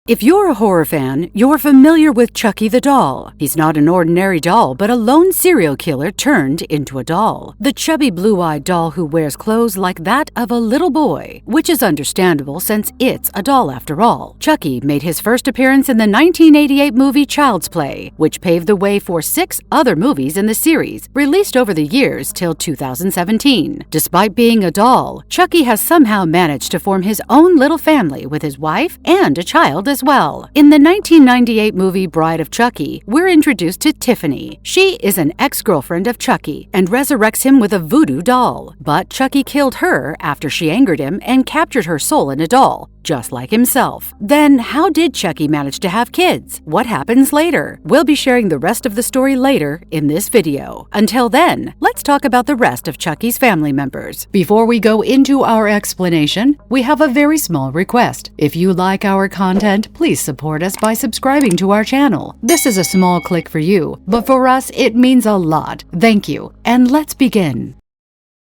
If you're a horror fan, you're familiar with Chucky the doll. He's not an ordinary doll, but a lone serial killer turned into a doll. The chubby blue-eyed doll who wears clothes like that of a little boy, which is understandable since it's a doll after all. Chucky made his first appearance in the 1988 movie Child's Play, which paved the way for 6 other movies in the series, released over the years till 2017. Despite being a doll, Chucky has somehow managed to form his own little family with his wife and a child as well. In the 1998 movie Bride of Chucky, we're introduced to Tiffany. She is an ex-girlfriend of Chucky and resurrects him with a voodoo doll. But Chucky killed her after she angered him and captured her soul in a doll, just like himself. Then how did Chucky manage to have kids? What happens later? We'll be sharing the rest of the story later in this video. Until then, let's talk about the rest of Chucky's family members. Before we go into our explanation, we have a very small request. If you like our content, please support us by subscribing to our channel. This is a small click for you, but for us, it means a lot. Thank you, and let's begin.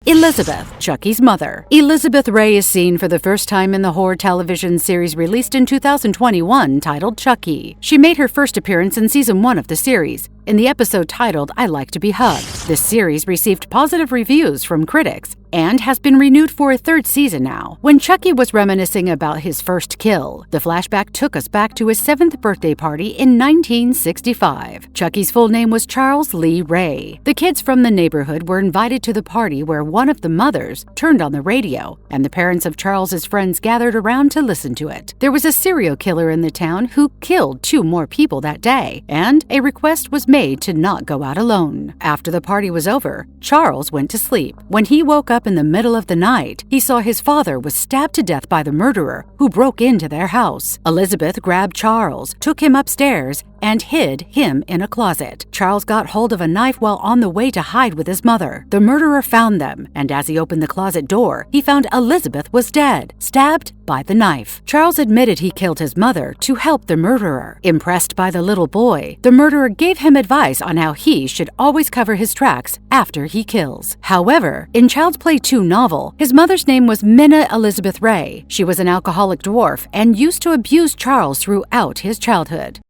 Elizabeth, Chucky's mother. Elizabeth Ray is seen for the first time in the horror television series released in 2021 titled Chucky. She made her first appearance in season 1 of the series, in the episode titled I Like to Be Hugged. This series received positive reviews from critics and has been renewed for a 3rd season now. When Chucky was reminiscing about his first kill, the flashback took us back to his 7th birthday party in 1965. Chucky's full name was Charles Lee Ray. The kids from the neighborhood were invited to the party where one of the mothers turned on the radio, and the parents of Charles's friends gathered around to listen to it. There was a serial killer in the town who killed 2 more people that day, and a request was made to not go out alone. After the party was over, Charles went to sleep. When he woke up in the middle of the night, he saw his father was stabbed to death by the murderer who broke into their house. Elizabeth grabbed Charles, took him upstairs, and hid him in a closet. Charles got hold of a knife while on the way to hide with his mother. The murderer found them, and as he opened the closet door, he found Elizabeth was dead, stabbed by the knife. Charles admitted he killed his mother to help the murderer. Impressed by the little boy, the murderer gave him advice on how he should always cover his tracks after he kills. However, in Child's Play 2 novel, his mother's name was Minna Elizabeth Ray. She was an alcoholic dwarf and used to abuse Charles throughout his childhood.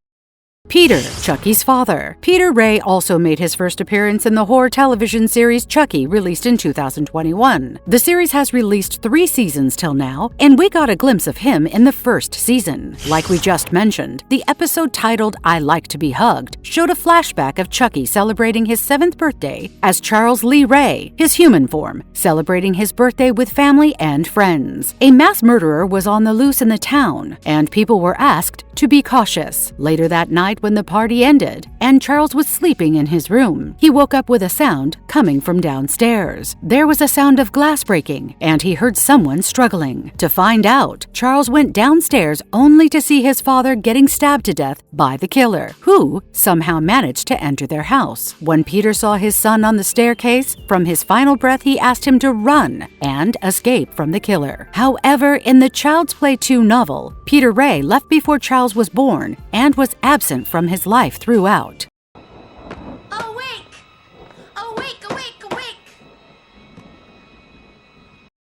Peter, Chucky's father. Peter Ray also made his first appearance in the horror television series Chucky, released in 2021. The series has released 3 seasons till now, and we got a glimpse of him in the first season. Like we just mentioned, the episode titled I Like to Be Hugged showed a flashback of Chucky celebrating his 7th birthday as Charles Lee Ray, his human form, celebrating his birthday with family and friends. A mass murderer was on the loose in the town, and people were asked to be cautious. Later that night, when the party ended and Charles was sleeping in his room, he woke up with a sound coming from downstairs. There was a sound of glass breaking, and he heard someone struggling. To find out, Charles went downstairs only to see his father getting stabbed to death by the killer, who somehow managed to enter their house. When Peter saw his son on the staircase, from his final breath he asked him to run and escape from the killer. However, in the Child's Play 2 novel, Peter Ray left before Charles was born and was absent from his life throughout. Awake! Awake, awake, awake!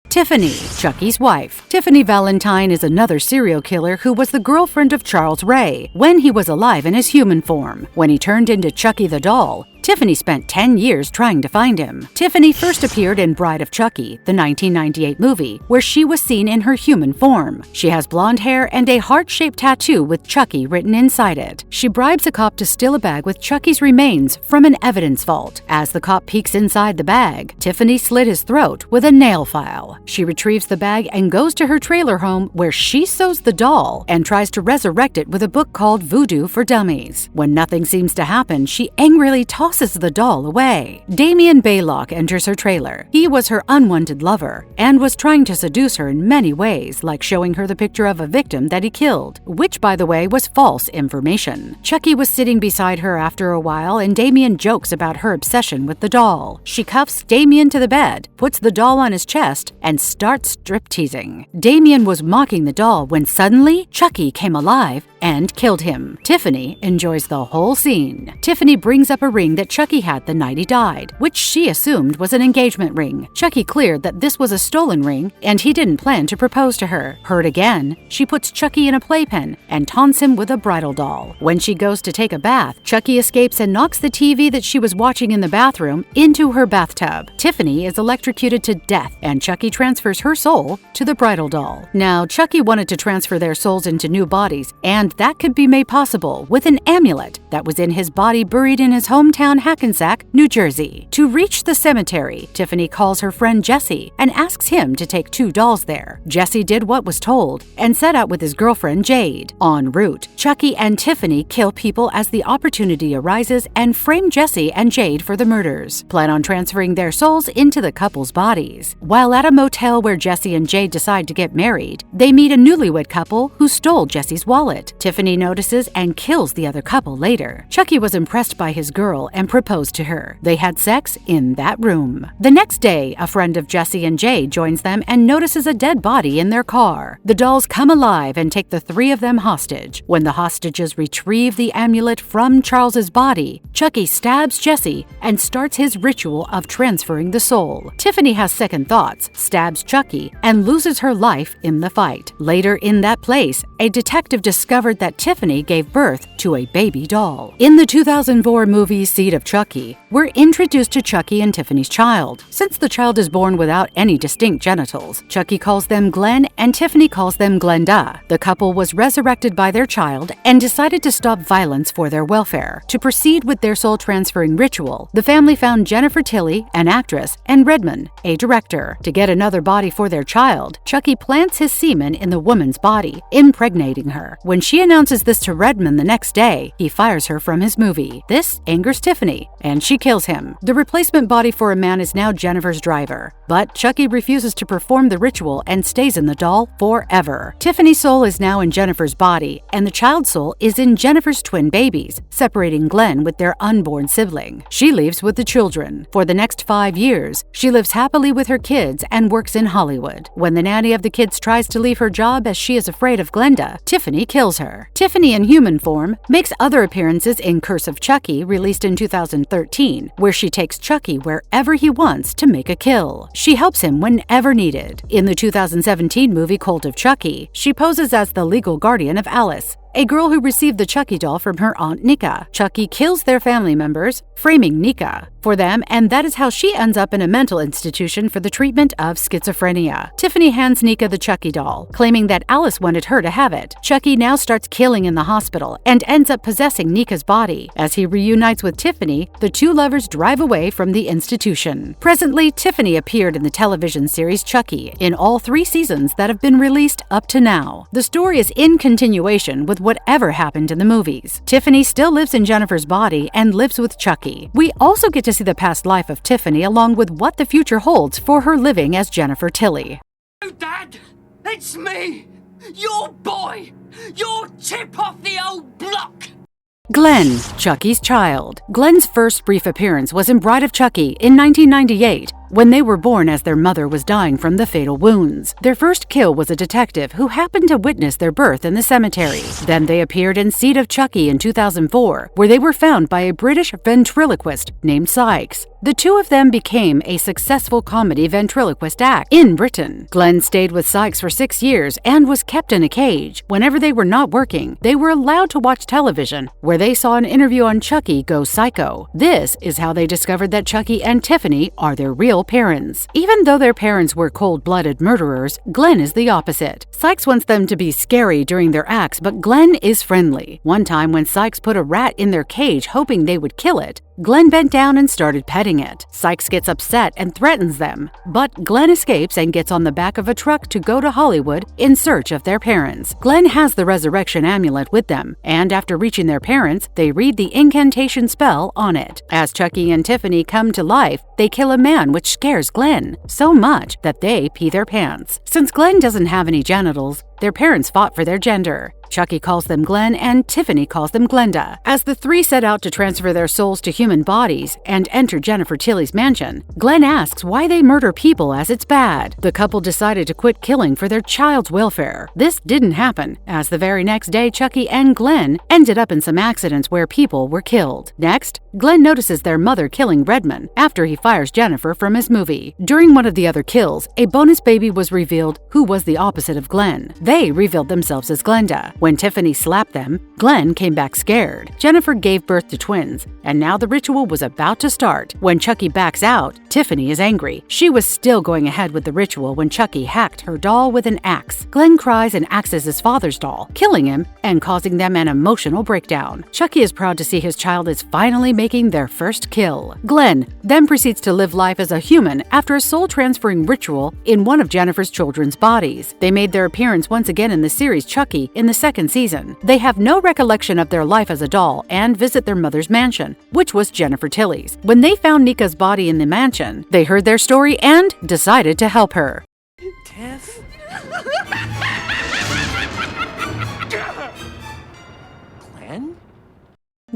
Tiffany, Chucky's wife. Tiffany Valentine is another serial killer who was the girlfriend of Charles Ray when he was alive in his human form. When he turned into Chucky the doll, Tiffany spent 10 years trying to find him. Tiffany first appeared in Bride of Chucky, the 1998 movie, where she was seen in her human form. She has blonde hair and a heart-shaped tattoo with Chucky written inside it. She bribes a cop to steal a bag with Chucky's remains from an evidence vault. As the cop peeks inside the bag, Tiffany slit his throat with a nail file. She retrieves the bag and goes to her trailer home where she sews the doll and tries to resurrect it with a book called Voodoo for Dummies. When nothing seems to happen, she angrily tosses the doll away. Damien Baylock enters her trailer. He was her unwanted lover and was trying to seduce her in many ways, like showing her the picture of a victim that he killed, which, by the way, was false information. Chucky was sitting beside her after a while, and Damien jokes about her obsession with the doll. She cuffs Damien to the bed, puts the doll on his chest, and starts strip-teasing. Damien was mocking the doll when suddenly Chucky came alive and killed him. Tiffany enjoys the whole scene. Tiffany brings up a ring that Chucky had the night he died, which she assumed was an engagement ring. Chucky cleared that this was a stolen ring and he didn't plan to propose to her. Hurt again, she puts Chucky in a playpen and taunts him with a bridal doll. When she goes to take a bath, Chucky escapes and knocks the TV that she was watching in the bathroom into her bathtub. Tiffany is electrocuted to death and Chucky transfers her soul to the bridal doll. Now, Chucky wanted to transfer their souls into new bodies, and that could be made possible with an amulet that was in his body buried in his hometown Hackensack, New Jersey. To reach the cemetery, Tiffany calls her friend Jesse and asks him to take 2 dolls there. Jesse did what was told and set out with his girlfriend Jade. En route, Chucky and Tiffany kill people as the opportunity arises and frame Jesse and Jade for the murders. Plan on transferring their souls into the couple's bodies. While at a motel where Jesse and Jade decide to get married, they meet a newlywed couple who stole Jesse's wallet. Tiffany notices and kills the other couple later. Chucky was impressed by his girl and proposed to her. They had sex in that room. The next day, a friend of Jesse and Jade joins them and notices a dead body in their car. The dolls come alive and take the 3 of them hostage. When the hostages retrieve the amulet from Charles's body, Chucky stabs Jesse and starts his ritual of transferring the soul. Tiffany has second thoughts, stabs Chucky, and loses her life in the fight. Later in that place, a detective discovered that Tiffany gave birth to a baby doll. In the 2004 movie Seed of Chucky, we're introduced to Chucky and Tiffany's child. Since the child is born without any distinct genitals, Chucky calls them Glenn and Tiffany calls them Glenda. The couple was resurrected by their child and decided to stop violence for their welfare. To proceed with their soul transferring ritual, the family found Jennifer Tilly, an actress, and Redmond, a director. To get another body for their child, Chucky plants his semen in the woman's body, impregnating her. When she announces this to Redmond the next day, he fires her from his movie. This angers Tiffany, and she kills him. The replacement body for a man is now Jennifer's driver, but Chucky refuses to perform the ritual and stays in the doll forever. Tiffany's soul is now in Jennifer's body, and the child's soul is in Jennifer's twin babies, separating Glenn with their unborn sibling. She leaves with the children. For the next 5 years, she lives happily with her kids and works in Hollywood. When the nanny of the kids tries to leave her job as she is afraid of Glenda, Tiffany kills her. Tiffany in human form makes other appearances in Curse of Chucky, released in 2013, where she takes Chucky wherever he wants to make a kill. She helps him whenever needed. In the 2017 movie Cult of Chucky, she poses as the legal guardian of Alice, a girl who received the Chucky doll from her aunt Nika. Chucky kills their family members, framing Nika for them, and that is how she ends up in a mental institution for the treatment of schizophrenia. Tiffany hands Nika the Chucky doll, claiming that Alice wanted her to have it. Chucky now starts killing in the hospital and ends up possessing Nika's body. As he reunites with Tiffany, the 2 lovers drive away from the institution. Presently, Tiffany appeared in the television series Chucky in all 3 seasons that have been released up to now. The story is in continuation with whatever happened in the movies. Tiffany still lives in Jennifer's body and lives with Chucky. We also get to see the past life of Tiffany along with what the future holds for her living as Jennifer Tilly. Oh, Dad! It's me! Your boy! Your chip off the old block! Glenn, Chucky's Child. Glenn's first brief appearance was in Bride of Chucky in 1998, when they were born as their mother was dying from the fatal wounds. Their first kill was a detective who happened to witness their birth in the cemetery. Then they appeared in Seed of Chucky in 2004, where they were found by a British ventriloquist named Sykes. The 2 of them became a successful comedy ventriloquist act in Britain. Glenn stayed with Sykes for 6 years and was kept in a cage. Whenever they were not working, they were allowed to watch television, where they saw an interview on Chucky Goes Psycho. This is how they discovered that Chucky and Tiffany are their real parents. Even though their parents were cold-blooded murderers, Glenn is the opposite. Sykes wants them to be scary during their acts, but Glenn is friendly. One time when Sykes put a rat in their cage hoping they would kill it, Glenn bent down and started petting it. Sykes gets upset and threatens them, but Glenn escapes and gets on the back of a truck to go to Hollywood in search of their parents. Glenn has the resurrection amulet with them, and after reaching their parents, they read the incantation spell on it. As Chucky and Tiffany come to life, they kill a man, which scares Glenn so much that they pee their pants. Since Glenn doesn't have any genitals, Their parents fought for their gender. Chucky calls them Glenn and Tiffany calls them Glenda. As the three set out to transfer their souls to human bodies and enter Jennifer Tilly's mansion, Glenn asks why they murder people as it's bad. The couple decided to quit killing for their child's welfare. This didn't happen, as the very next day Chucky and Glenn ended up in some accidents where people were killed. Next, Glenn notices their mother killing Redmond after he fires Jennifer from his movie. During one of the other kills, a bonus baby was revealed who was the opposite of Glenn. They revealed themselves as Glenda. When Tiffany slapped them, Glenn came back scared. Jennifer gave birth to twins, and now the ritual was about to start. When Chucky backs out, Tiffany is angry. She was still going ahead with the ritual when Chucky hacked her doll with an axe. Glenn cries and axes his father's doll, killing him and causing them an emotional breakdown. Chucky is proud to see his child is finally making their first kill. Glenn then proceeds to live life as a human after a soul-transferring ritual in one of Jennifer's children's bodies. They made their appearance once again in the series Chucky in the second season. They have no recollection of their life as a doll and visit their mother's mansion, which was Jennifer Tilly's. When they found Nika's body in the mansion, they heard their story and decided to help her. Tiff? Glenn?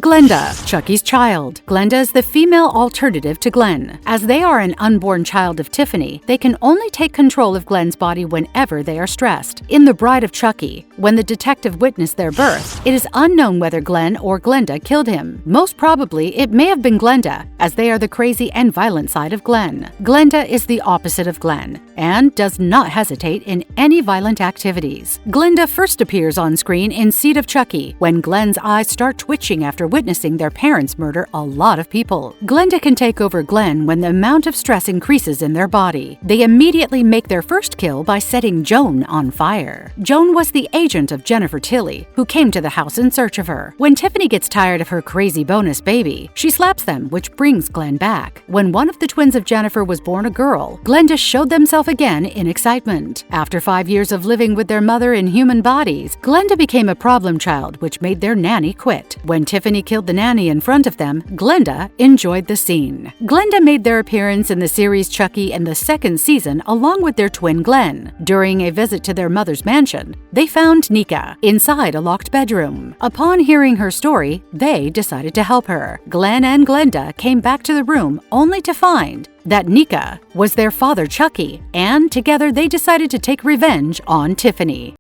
Glenda, Chucky's Child. Glenda is the female alternative to Glenn. As they are an unborn child of Tiffany, they can only take control of Glenn's body whenever they are stressed. In The Bride of Chucky, when the detective witnessed their birth, it is unknown whether Glenn or Glenda killed him. Most probably, it may have been Glenda, as they are the crazy and violent side of Glenn. Glenda is the opposite of Glenn and does not hesitate in any violent activities. Glenda first appears on screen in Seed of Chucky, when Glenn's eyes start twitching after witnessing their parents murder a lot of people. Glenda can take over Glenn when the amount of stress increases in their body. They immediately make their first kill by setting Joan on fire. Joan was the agent of Jennifer Tilly, who came to the house in search of her. When Tiffany gets tired of her crazy bonus baby, she slaps them, which brings Glenn back. When one of the twins of Jennifer was born a girl, Glenda showed themselves again in excitement. After 5 years of living with their mother in human bodies, Glenda became a problem child, which made their nanny quit. When Tiffany killed the nanny in front of them, Glenda enjoyed the scene. Glenda made their appearance in the series Chucky in the second season along with their twin Glenn. During a visit to their mother's mansion, they found Nika inside a locked bedroom. Upon hearing her story, they decided to help her. Glenn and Glenda came back to the room only to find that Nika was their father Chucky, and together they decided to take revenge on Tiffany.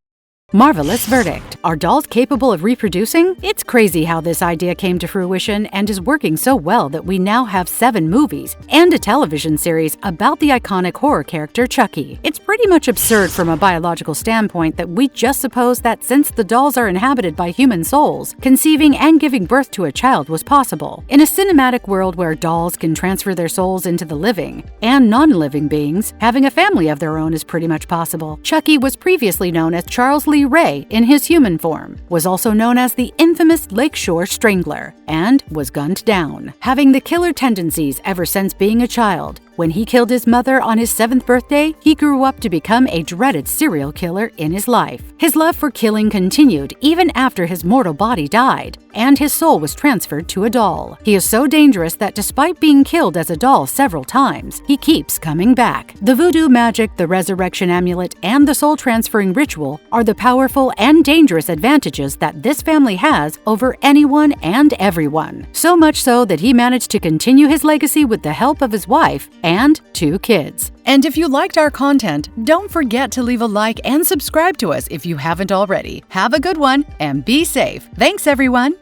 Marvelous verdict. Are dolls capable of reproducing? It's crazy how this idea came to fruition and is working so well that we now have 7 movies and a television series about the iconic horror character Chucky. It's pretty much absurd from a biological standpoint that we just suppose that since the dolls are inhabited by human souls, conceiving and giving birth to a child was possible. In a cinematic world where dolls can transfer their souls into the living and non-living beings, having a family of their own is pretty much possible. Chucky was previously known as Charles Lee Ray in his human form, was also known as the infamous Lakeshore Strangler, and was gunned down, having the killer tendencies ever since being a child. When he killed his mother on his 7th birthday, he grew up to become a dreaded serial killer in his life. His love for killing continued even after his mortal body died, and his soul was transferred to a doll. He is so dangerous that despite being killed as a doll several times, he keeps coming back. The voodoo magic, the resurrection amulet, and the soul-transferring ritual are the powerful and dangerous advantages that this family has over anyone and everyone. So much so that he managed to continue his legacy with the help of his wife and 2 kids. And if you liked our content, don't forget to leave a like and subscribe to us if you haven't already. Have a good one and be safe. Thanks, everyone.